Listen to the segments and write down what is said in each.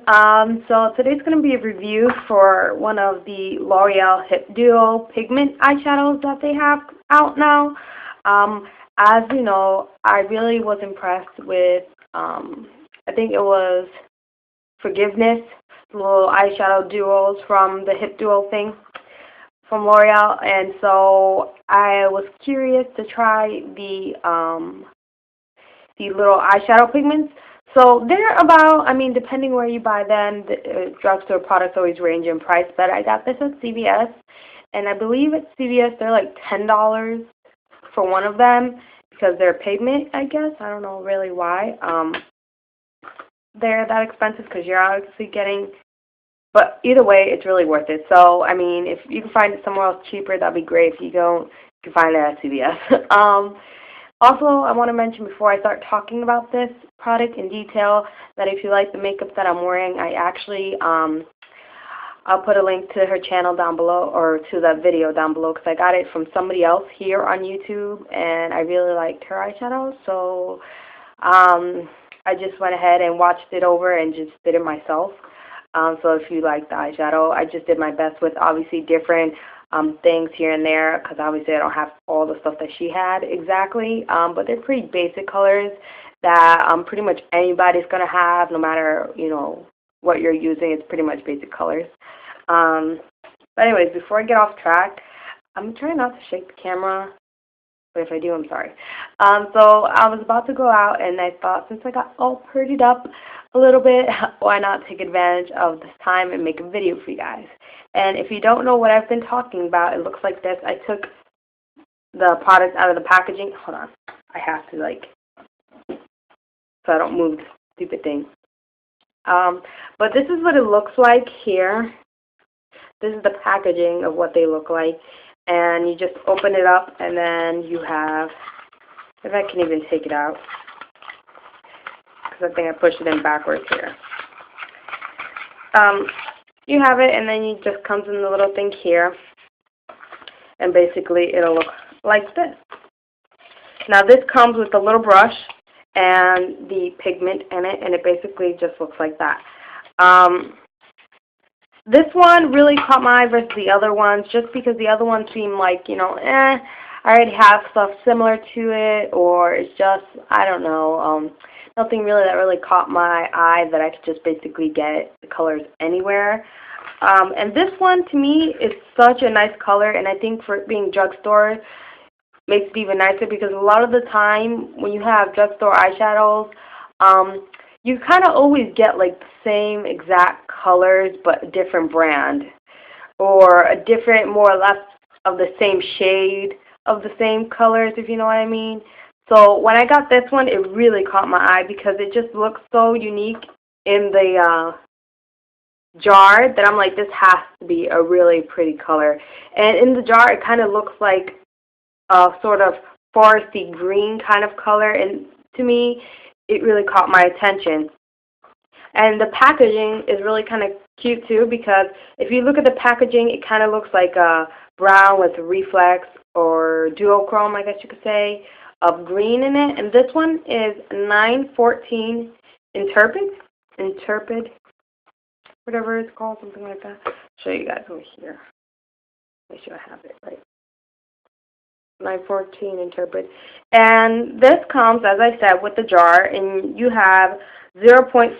So today's going to be a review for one of the L'Oreal HIP Duo Pigment eyeshadows that they have out now. As you know, I really was impressed with, I think it was Forgiveness, the little eyeshadow duos from the HIP Duo thing from L'Oreal, and so I was curious to try the little eyeshadow pigments. So they're about, I mean, depending where you buy them, the drugstore products always range in price, but I got this at CVS, and I believe at CVS they're like $10 for one of them because they're pigment, I guess. I don't know really why they're that expensive because you're obviously getting, but either way, it's really worth it. So, I mean, if you can find it somewhere else cheaper, that'd be great. If you don't, you can find it at CVS. Also, I want to mention before I start talking about this product in detail that if you like the makeup that I'm wearing, I actually, I'll put a link to her channel down below, or to the video down below, because I got it from somebody else here on YouTube, and I really liked her eyeshadow, so I just went ahead and watched it over and just did it myself. So if you like the eyeshadow, I just did my best with obviously different things here and there, because obviously I don't have all the stuff that she had exactly, but they're pretty basic colors that pretty much anybody's going to have, no matter, you know, what you're using. It's pretty much basic colors. But anyways, before I get off track, I'm trying not to shake the camera, but if I do, I'm sorry. So I was about to go out, and I thought since I got all prettied up a little bit, why not take advantage of this time and make a video for you guys. And if you don't know what I've been talking about, it looks like this. I took the product out of the packaging. Hold on. I have to, like, so I don't move the stupid thing. But this is what it looks like here. This is the packaging of what they look like. And you just open it up, and then you have, if I can even take it out, because I think I pushed it in backwards here. You have it, and then it just comes in the little thing here, and basically it'll look like this. Now this comes with a little brush and the pigment in it, and it basically just looks like that. This one really caught my eye versus the other ones, just because the other ones seem like, you know, I already have stuff similar to it, or it's just, I don't know, nothing really that really caught my eye that I could just basically get the colors anywhere. And this one, to me, is such a nice color, and I think for it being drugstore, makes it even nicer, because a lot of the time when you have drugstore eyeshadows, you kind of always get like the same exact colors but a different brand, or a different, more or less of the same shade of the same colors, if you know what I mean. So when I got this one, it really caught my eye because it just looks so unique in the jar that I'm like, this has to be a really pretty color. And in the jar, it kind of looks like a sort of foresty green kind of color, and to me, it really caught my attention. And the packaging is really kind of cute too, because if you look at the packaging, it kind of looks like a brown with reflex or duochrome, I guess you could say, of green in it. And this one is 914 Intrepid, whatever it's called, something like that. I'll show you guys over here. Make sure I have it right. 914 Intrepid. And this comes, as I said, with the jar, and you have 0.5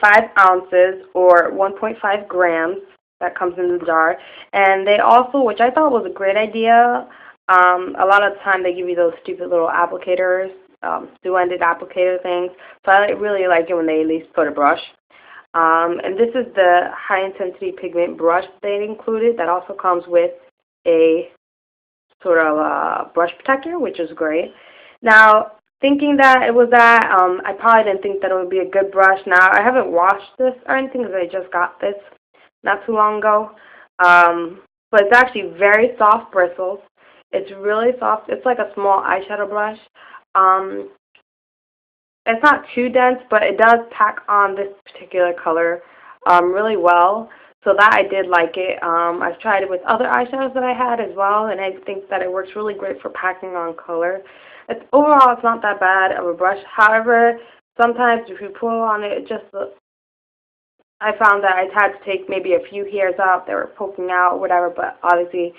ounces or 1.5 grams that comes in the jar. And they also, which I thought was a great idea, a lot of the time they give you those stupid little applicators, two-ended applicator things. So I really like it when they at least put a brush. And this is the high-intensity pigment brush they included that also comes with a sort of brush protector, which is great. Now, thinking that it was that, I probably didn't think that it would be a good brush. Now, I haven't washed this or anything because I just got this not too long ago. But it's actually very soft bristles. It's really soft. It's like a small eyeshadow brush. It's not too dense, but it does pack on this particular color really well. So that I did like it. I've tried it with other eyeshadows that I had as well, and I think that it works really great for packing on color. Overall, it's not that bad of a brush. However, sometimes if you pull on it, it just I found that I had to take maybe a few hairs out. They were poking out, whatever, but obviously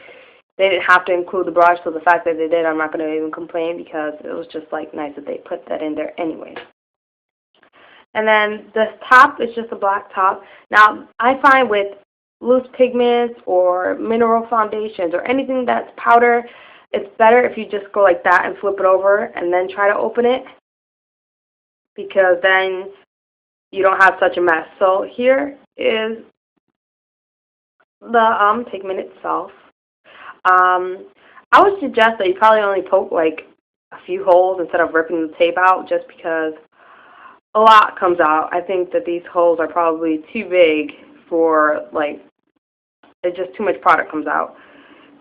they didn't have to include the brush, so the fact that they did, I'm not going to even complain because it was just like nice that they put that in there anyway. And then the top is just a black top. Now, I find with loose pigments or mineral foundations or anything that's powder, it's better if you just go like that and flip it over and then try to open it, because then you don't have such a mess. So here is the pigment itself. I would suggest that you probably only poke like a few holes instead of ripping the tape out, just because a lot comes out. I think that these holes are probably too big for, like, it's just too much product comes out.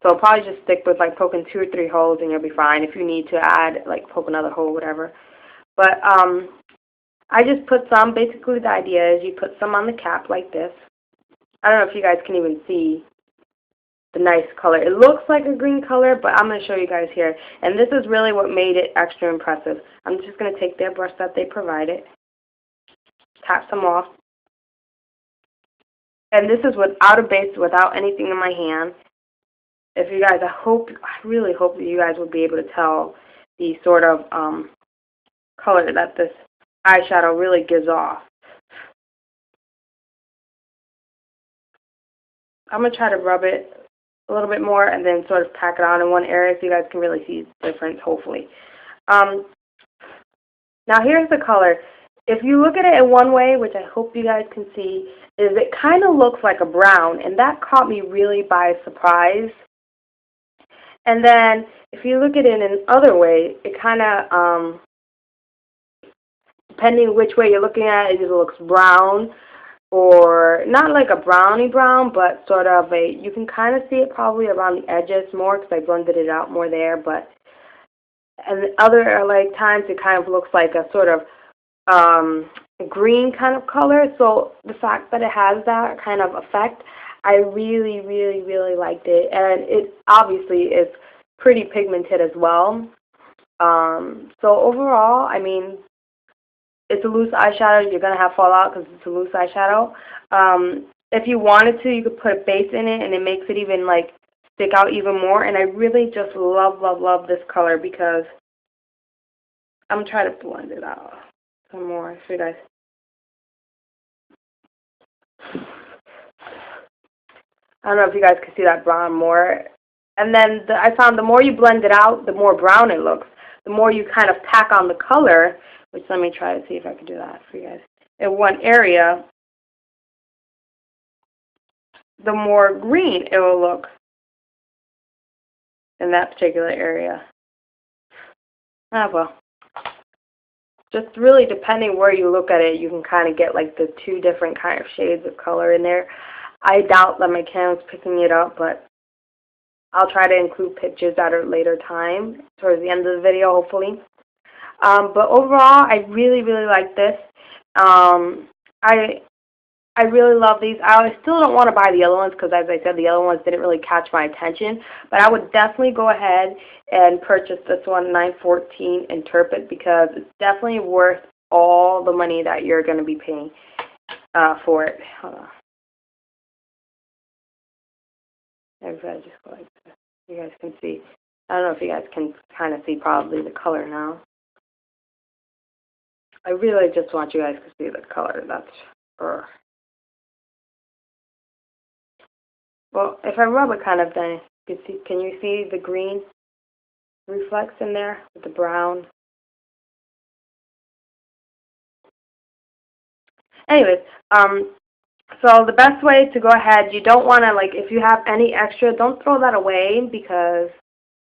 So I'll probably just stick with like poking 2 or 3 holes and you'll be fine. If you need to add, like, poke another hole, whatever. But I just put some. Basically the idea is you put some on the cap like this. I don't know if you guys can even see the nice color. It looks like a green color, but I'm going to show you guys here. And this is really what made it extra impressive. I'm just going to take their brush that they provided, tap some off. And this is without a base, without anything in my hand. If you guys, I really hope that you guys will be able to tell the sort of color that this eyeshadow really gives off. I'm going to try to rub it a little bit more and then sort of pack it on in one area so you guys can really see the difference, hopefully. Now here's the color. If you look at it in one way, which I hope you guys can see, is it kind of looks like a brown, and that caught me really by surprise. And then if you look at it in another way, it kind of, depending which way you're looking at it, either looks brown or not like a brownie brown, but sort of a, you can kind of see it probably around the edges more because I blended it out more there. But and other like times it kind of looks like a sort of green kind of color. So the fact that it has that kind of effect, I really, really, really liked it. And it obviously is pretty pigmented as well. So overall, I mean, it's a loose eyeshadow. You're going to have fallout because it's a loose eyeshadow. If you wanted to, you could put a base in it and it makes it even like stick out even more. And I really just love, love, love this color because I'm trying to blend it out some more for you guys. I don't know if you guys can see that brown more. And then I found the more you blend it out, the more brown it looks. The more you kind of pack on the color, which let me try to see if I can do that for you guys, in one area, the more green it will look in that particular area. Well, just really depending where you look at it, you can kind of get like the 2 different kind of shades of color in there. I doubt that my camera's picking it up, but I'll try to include pictures at a later time, towards the end of the video, hopefully. But overall, I really, really like this. I really love these. I still don't want to buy the other ones because, as I said, the other ones didn't really catch my attention. But I would definitely go ahead and purchase this one, 914 Interpret, because it's definitely worth all the money that you're going to be paying for it. Hold on. Everybody just go like this. You guys can see. I don't know if you guys can kind of see probably the color now. I really just want you guys to see the color. That's well, if I rub it kind of, then you see, can you see the green reflex in there with the brown? Anyways, so the best way to go ahead, you don't want to, like, if you have any extra, don't throw that away because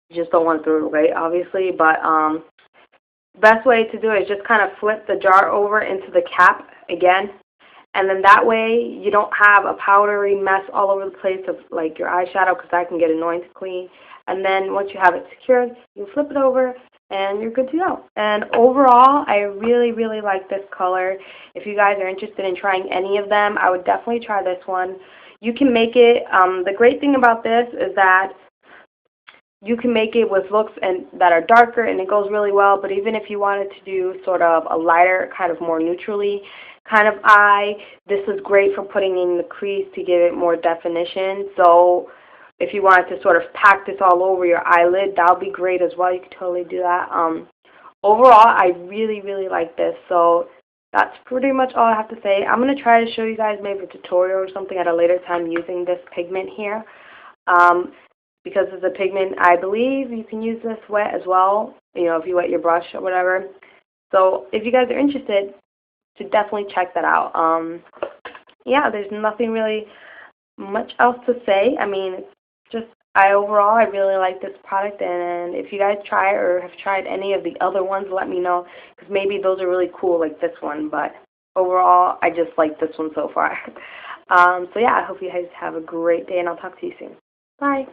you just don't want to throw it away, obviously. But best way to do it is just kind of flip the jar over into the cap again. And then that way you don't have a powdery mess all over the place of like your eyeshadow, because that can get annoying to clean. And then once you have it secured, you flip it over and you're good to go. And overall, I really, really like this color. If you guys are interested in trying any of them, I would definitely try this one. You can make it, the great thing about this is that you can make it with looks that are darker and it goes really well. But even if you wanted to do sort of a lighter, kind of more neutrally, kind of eye. This is great for putting in the crease to give it more definition. So if you wanted to sort of pack this all over your eyelid, that would be great as well. You could totally do that. Overall, I really, really like this. So that's pretty much all I have to say. I'm going to try to show you guys maybe a tutorial or something at a later time using this pigment here. Because it's a pigment, I believe you can use this wet as well, you know, if you wet your brush or whatever. So if you guys are interested, to definitely check that out. Yeah, there's nothing really much else to say. I mean, it's just, overall, I really like this product, and if you guys try or have tried any of the other ones, let me know, because maybe those are really cool like this one, but overall, I just like this one so far. So yeah, I hope you guys have a great day, and I'll talk to you soon. Bye.